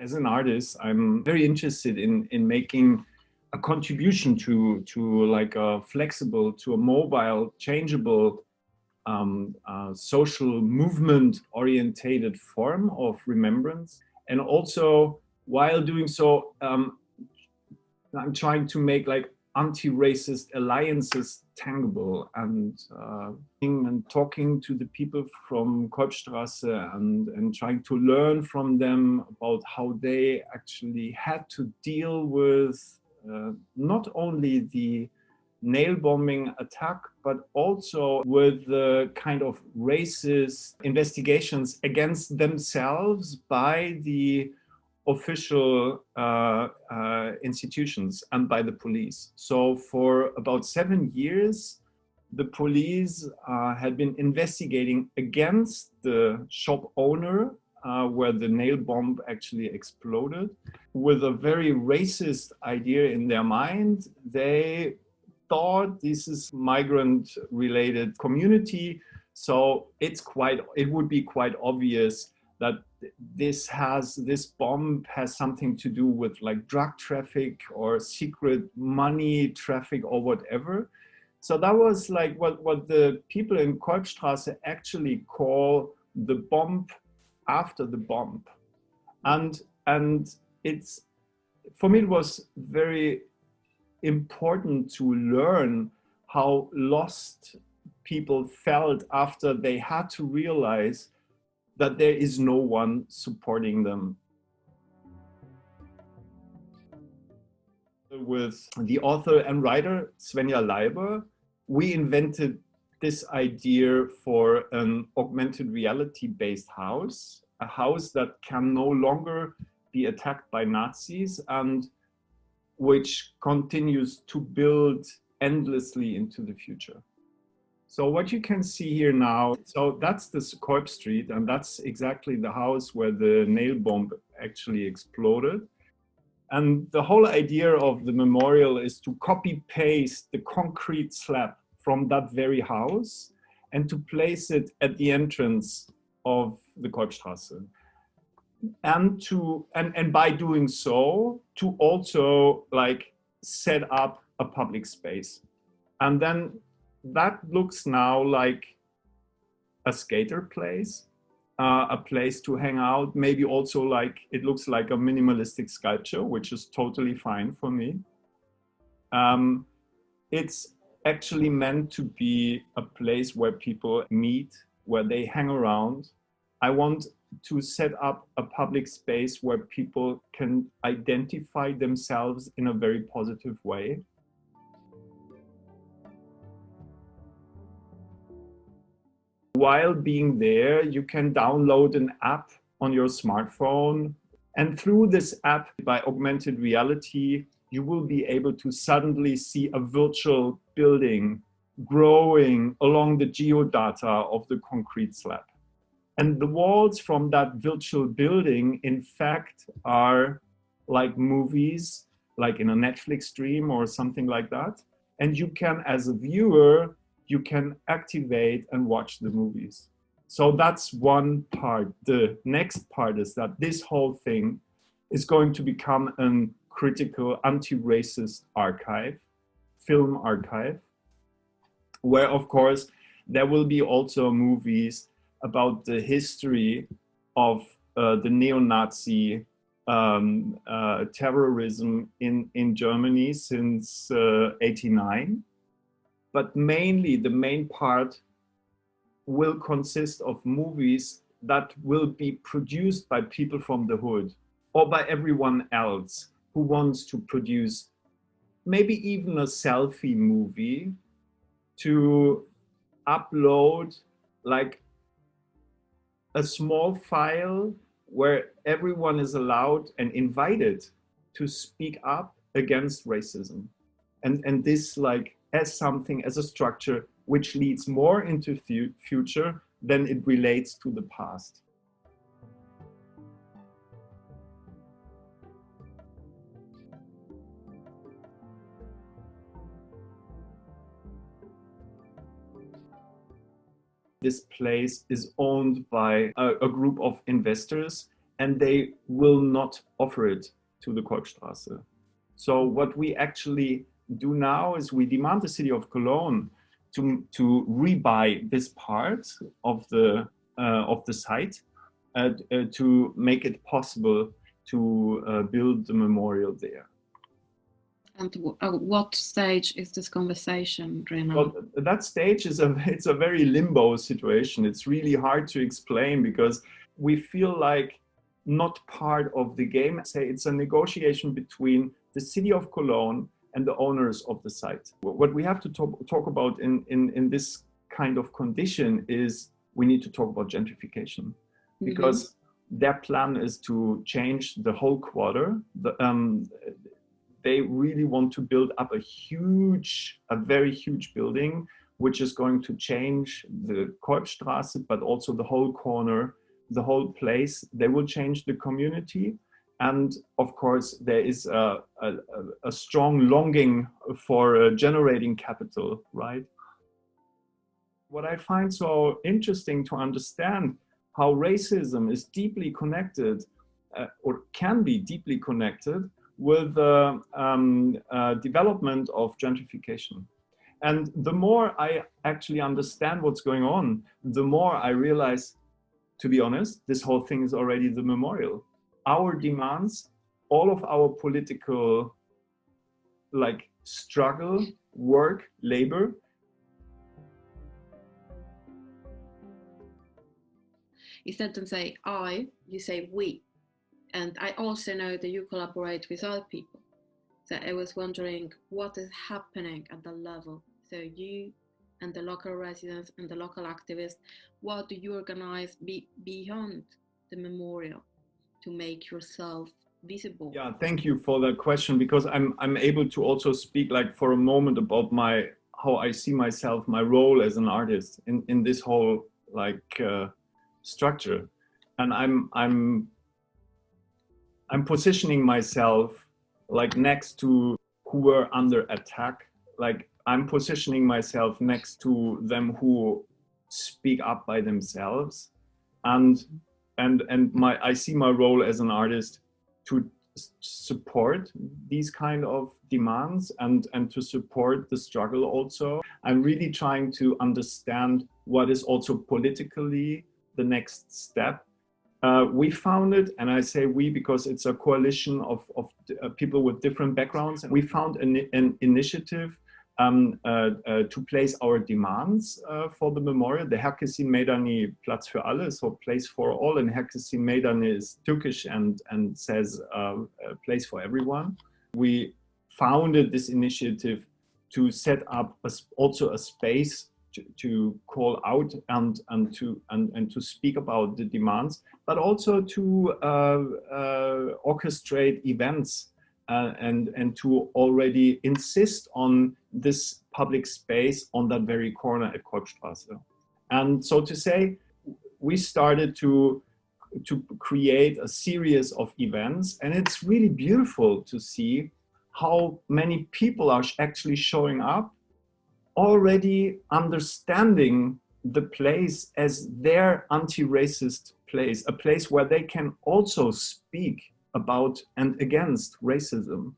As an artist, I'm very interested in making a contribution to like a flexible, to a mobile, changeable, social movement orientated form of remembrance. And also, while doing so, I'm trying to make like anti-racist alliances tangible, and talking to the people from Keupstraße and trying to learn from them about how they actually had to deal with not only the nail bombing attack, but also with the kind of racist investigations against themselves by the official institutions and by the police. So for about 7 years, the police had been investigating against the shop owner where the nail bomb actually exploded. With a very racist idea in their mind, they thought this is migrant-related community, so it would be quite obvious that this bomb has something to do with like drug traffic or secret money traffic or whatever. So that was like what the people in Keupstraße actually call the bomb after the bomb. And it's, for me, it was very important to learn how lost people felt after they had to realize that there is no one supporting them. With the author and writer Svenja Leiber, we invented this idea for an augmented reality-based house, a house that can no longer be attacked by Nazis and which continues to build endlessly into the future. So what you can see here now, so that's the Keupstraße Street, and that's exactly the house where the nail bomb actually exploded. And the whole idea of the memorial is to copy-paste the concrete slab from that very house and to place it at the entrance of the Keupstraße. And by doing so, to also like set up a public space. And then that looks now like a skater place, a place to hang out, maybe also like, it looks like a minimalistic sculpture, which is totally fine for me. It's actually meant to be a place where people meet, where they hang around. I want to set up a public space where people can identify themselves in a very positive way. While being there, you can download an app on your smartphone. And through this app, by augmented reality, you will be able to suddenly see a virtual building growing along the geodata of the concrete slab. And the walls from that virtual building, in fact, are like movies, like in a Netflix stream or something like that. And you can, as a viewer, you can activate and watch the movies. So that's one part. The next part is that this whole thing is going to become a critical anti-racist archive, film archive, where, of course, there will be also movies about the history of the neo-Nazi terrorism in Germany since '89. But mainly, the main part will consist of movies that will be produced by people from the hood or by everyone else who wants to produce maybe even a selfie movie to upload like a small file where everyone is allowed and invited to speak up against racism. And this like as something, as a structure which leads more into the future than it relates to the past. This place is owned by a group of investors, and they will not offer it to the Keupstraße. So what we actually do now is we demand the city of Cologne to rebuy this part of the site to make it possible to build the memorial there. And at what stage is this conversation, Rena? Well, that stage is it's a very limbo situation. It's really hard to explain because we feel like not part of the game. Say it's a negotiation between the city of Cologne and the owners of the site. What we have to talk about in this kind of condition is we need to talk about gentrification, because their plan is to change the whole quarter. They really want to build up a very huge building, which is going to change the Keupstraße, but also the whole corner, the whole place. They will change the community. And of course, there is a strong longing for generating capital, right? What I find so interesting to understand how racism is deeply connected or can be deeply connected with the development of gentrification. And the more I actually understand what's going on, the more I realize, to be honest, this whole thing is already the memorial. Our demands, all of our political struggle, work, labor. Instead of say I, you say we. And I also know that you collaborate with other people. So I was wondering what is happening at the level. So you and the local residents and the local activists, what do you organize beyond the memorial to make yourself visible? Yeah, thank you for that question, because I'm able to also speak for a moment about how I see myself, my role as an artist in this whole structure. And I'm positioning myself next to who were under attack. I'm positioning myself next to them who speak up by themselves. And I see my role as an artist to support these kind of demands and to support the struggle also. I'm really trying to understand what is also politically the next step. We founded, and I say we because it's a coalition of people with different backgrounds. We found an initiative to place our demands for the memorial. The Herkesin Meydani Platz für alle, so place for all, and Herkesin Meydani is Turkish and says place for everyone. We founded this initiative to set up also a space to call out and to speak about the demands, but also to orchestrate events and to already insist on this public space on that very corner at Keupstraße. And so to say, we started to create a series of events, and it's really beautiful to see how many people are actually showing up, already understanding the place as their anti-racist place, a place where they can also speak about and against racism.